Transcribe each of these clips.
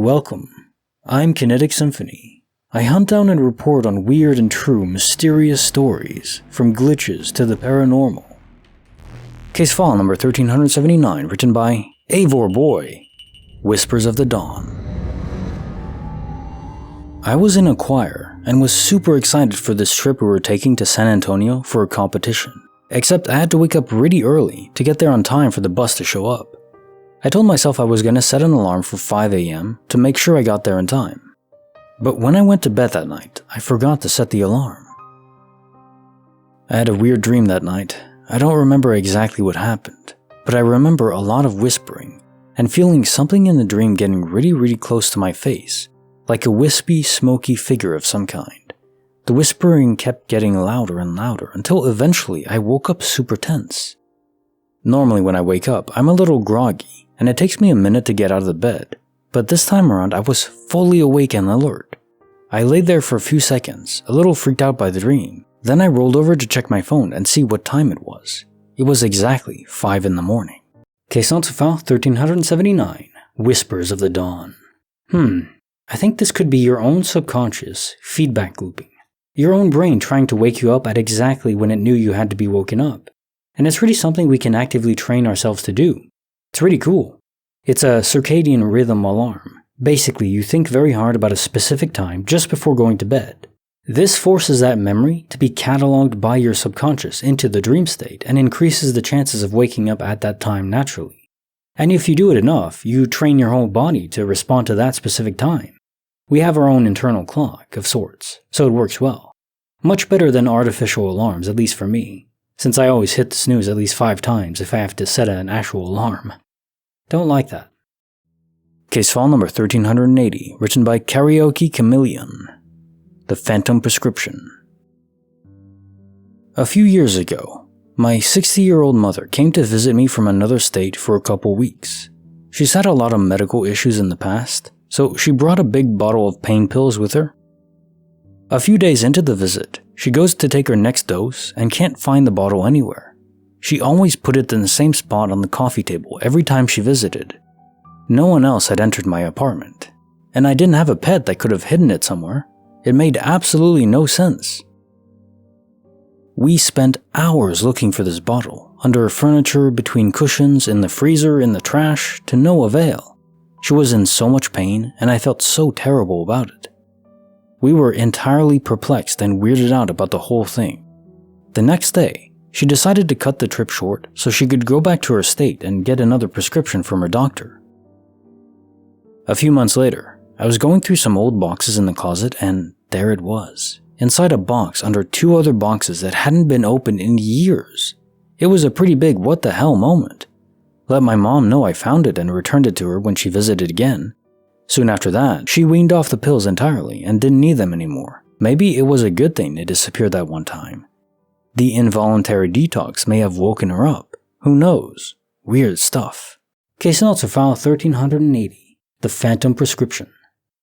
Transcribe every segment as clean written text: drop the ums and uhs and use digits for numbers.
Welcome. I'm Kinetic Symphony. I hunt down and report on weird and true mysterious stories, from glitches to the paranormal. Case file number 1379, written by Avor Boy, Whispers of the Dawn. I was in a choir and was super excited for this trip we were taking to San Antonio for a competition, except I had to wake up really early to get there on time for the bus to show up. I told myself I was going to set an alarm for 5 a.m. to make sure I got there in time. But when I went to bed that night, I forgot to set the alarm. I had a weird dream that night. I don't remember exactly what happened, but I remember a lot of whispering and feeling something in the dream getting really close to my face, like a wispy, smoky figure of some kind. The whispering kept getting louder and louder until eventually I woke up super tense. Normally when I wake up, I'm a little groggy, and it takes me a minute to get out of the bed, but this time around I was fully awake and alert. I laid there for a few seconds, a little freaked out by the dream. Then I rolled over to check my phone and see what time it was. It was exactly 5 in the morning. Case file 1379, Whispers of the Dawn. I think this could be your own subconscious feedback looping. Your own brain trying to wake you up at exactly when it knew you had to be woken up. And it's really something we can actively train ourselves to do. It's really cool. It's a circadian rhythm alarm. Basically, you think very hard about a specific time just before going to bed. This forces that memory to be cataloged by your subconscious into the dream state and increases the chances of waking up at that time naturally. And if you do it enough, you train your whole body to respond to that specific time. We have our own internal clock of sorts, so it works well. Much better than artificial alarms, at least for me, since I always hit the snooze at least 5 times if I have to set an actual alarm. Don't like that. Case file number 1380, written by Karaokechameleon. The Phantom Prescription. A few years ago, my 60-year-old mother came to visit me from another state for a couple weeks. She's had a lot of medical issues in the past, so she brought a big bottle of pain pills with her. A few days into the visit, she goes to take her next dose and can't find the bottle anywhere. She always put it in the same spot on the coffee table every time she visited. No one else had entered my apartment, and I didn't have a pet that could have hidden it somewhere. It made absolutely no sense. We spent hours looking for this bottle, under furniture, between cushions, in the freezer, in the trash, to no avail. She was in so much pain, and I felt so terrible about it. We were entirely perplexed and weirded out about the whole thing. The next day, she decided to cut the trip short so she could go back to her state and get another prescription from her doctor. A few months later, I was going through some old boxes in the closet and there it was, inside a box under 2 other boxes that hadn't been opened in years. It was a pretty big what the hell moment. Let my mom know I found it and returned it to her when she visited again. Soon after that, she weaned off the pills entirely and didn't need them anymore. Maybe it was a good thing it disappeared that one time. The involuntary detox may have woken her up. Who knows? Weird stuff. Case file 1380, The Phantom Prescription.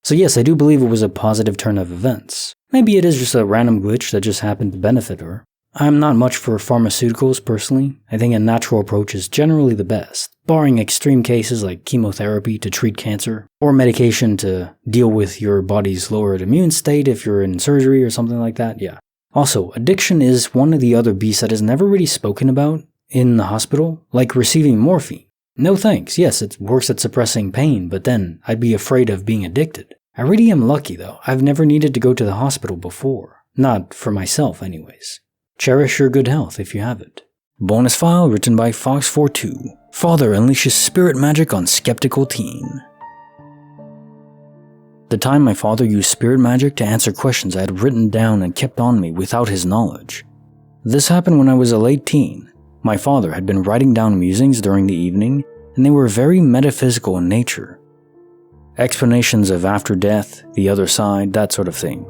So yes, I do believe it was a positive turn of events. Maybe it is just a random glitch that just happened to benefit her. I'm not much for pharmaceuticals personally. I think a natural approach is generally the best, barring extreme cases like chemotherapy to treat cancer, or medication to deal with your body's lowered immune state if you're in surgery or something like that, yeah. Also, addiction is one of the other beasts that is never really spoken about in the hospital, like receiving morphine. No thanks, yes, it works at suppressing pain, but then I'd be afraid of being addicted. I really am lucky though, I've never needed to go to the hospital before. Not for myself anyways. Cherish your good health if you have it. Bonus file written by FoxFourTwo. Father unleashes spirit magic on skeptical teen. The time my father used spirit magic to answer questions I had written down and kept on me without his knowledge. This happened when I was a late teen. My father had been writing down musings during the evening, and they were very metaphysical in nature. Explanations of after death, the other side, that sort of thing.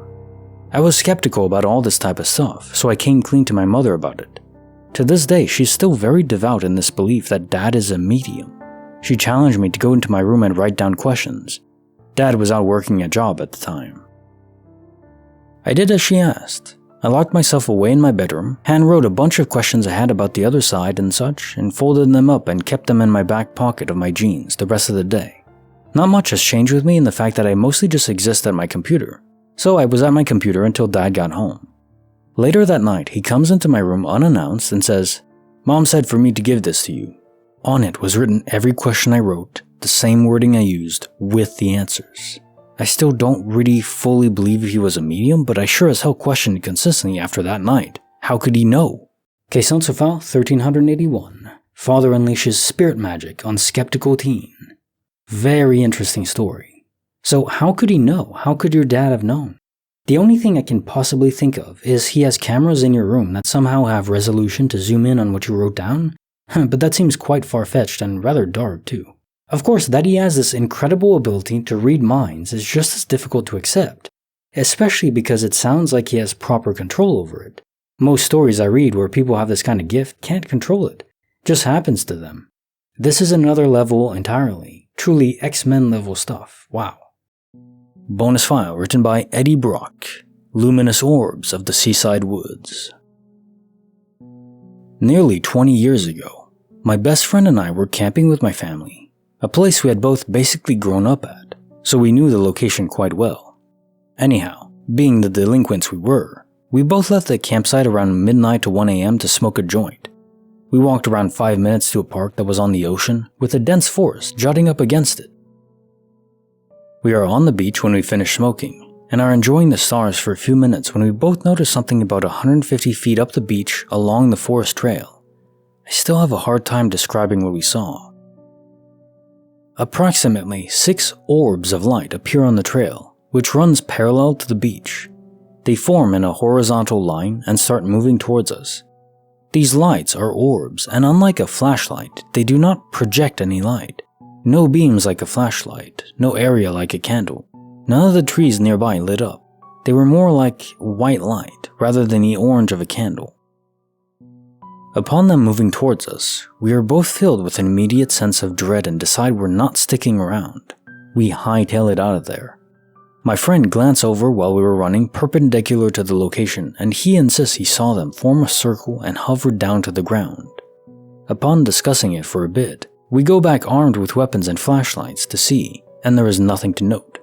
I was skeptical about all this type of stuff, so I came clean to my mother about it. To this day, she's still very devout in this belief that Dad is a medium. She challenged me to go into my room and write down questions. Dad was out working a job at the time. I did as she asked. I locked myself away in my bedroom, hand-wrote a bunch of questions I had about the other side and such, and folded them up and kept them in my back pocket of my jeans the rest of the day. Not much has changed with me in the fact that I mostly just exist at my computer. So I was at my computer until Dad got home. Later that night, he comes into my room unannounced and says, "Mom said for me to give this to you." On it was written every question I wrote, the same wording I used, with the answers. I still don't really fully believe he was a medium, but I sure as hell questioned it consistently after that night. How could he know? Question sur file 1381. Father unleashes spirit magic on skeptical teen. Very interesting story. So how could he know? How could your dad have known? The only thing I can possibly think of is he has cameras in your room that somehow have resolution to zoom in on what you wrote down, but that seems quite far-fetched and rather dark too. Of course, that he has this incredible ability to read minds is just as difficult to accept, especially because it sounds like he has proper control over it. Most stories I read where people have this kind of gift can't control it. It just happens to them. This is another level entirely. Truly X-Men level stuff. Wow. Bonus file written by Eddie Brock. Luminous Orbs of the Seaside Woods. Nearly 20 years ago, my best friend and I were camping with my family, a place we had both basically grown up at, so we knew the location quite well. Anyhow, being the delinquents we both left the campsite around midnight to 1 a.m. to smoke a joint. We walked around 5 minutes to a park that was on the ocean with a dense forest jutting up against it. We are on the beach when we finish smoking, and are enjoying the stars for a few minutes when we both notice something about 150 feet up the beach along the forest trail. I still have a hard time describing what we saw. Approximately 6 orbs of light appear on the trail, which runs parallel to the beach. They form in a horizontal line and start moving towards us. These lights are orbs, and unlike a flashlight, they do not project any light. No beams like a flashlight, no area like a candle. None of the trees nearby lit up. They were more like white light rather than the orange of a candle. Upon them moving towards us, we are both filled with an immediate sense of dread and decide we're not sticking around. We hightail it out of there. My friend glanced over while we were running perpendicular to the location, and he insists he saw them form a circle and hover down to the ground. Upon discussing it for a bit, we go back armed with weapons and flashlights to see, and there is nothing to note.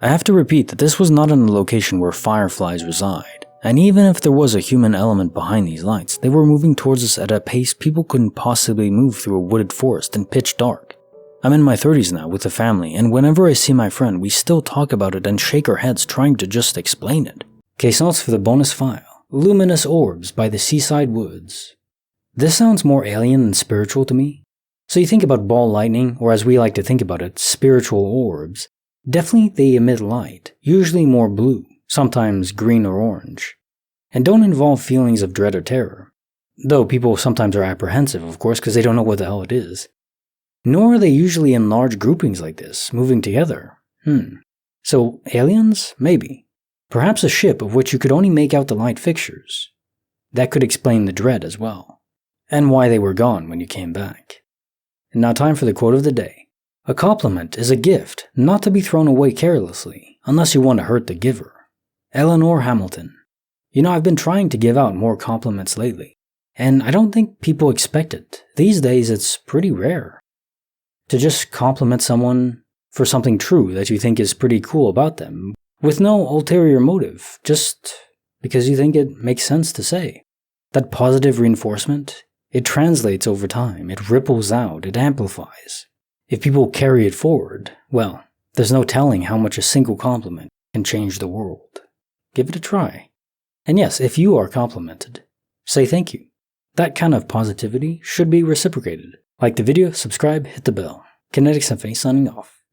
I have to repeat that this was not in a location where fireflies reside, and even if there was a human element behind these lights, they were moving towards us at a pace people couldn't possibly move through a wooded forest in pitch dark. I'm in my 30s now with a family, and whenever I see my friend, we still talk about it and shake our heads trying to just explain it. Case notes for the bonus file. Luminous Orbs by the Seaside Woods. This sounds more alien than spiritual to me. So you think about ball lightning, or as we like to think about it, spiritual orbs. Definitely they emit light, usually more blue, sometimes green or orange, and don't involve feelings of dread or terror. Though people sometimes are apprehensive, of course, because they don't know what the hell it is. Nor are they usually in large groupings like this, moving together. So aliens? Maybe. Perhaps a ship of which you could only make out the light fixtures. That could explain the dread as well. And why they were gone when you came back. And now time for the quote of the day. A compliment is a gift not to be thrown away carelessly, unless you want to hurt the giver. Eleanor Hamilton. You know, I've been trying to give out more compliments lately, and I don't think people expect it. These days it's pretty rare. To just compliment someone for something true that you think is pretty cool about them, with no ulterior motive, just because you think it makes sense to say. That positive reinforcement, it translates over time, it ripples out, it amplifies. If people carry it forward, well, there's no telling how much a single compliment can change the world. Give it a try. And yes, if you are complimented, say thank you. That kind of positivity should be reciprocated. Like the video, subscribe, hit the bell. Kinetic Symphony signing off.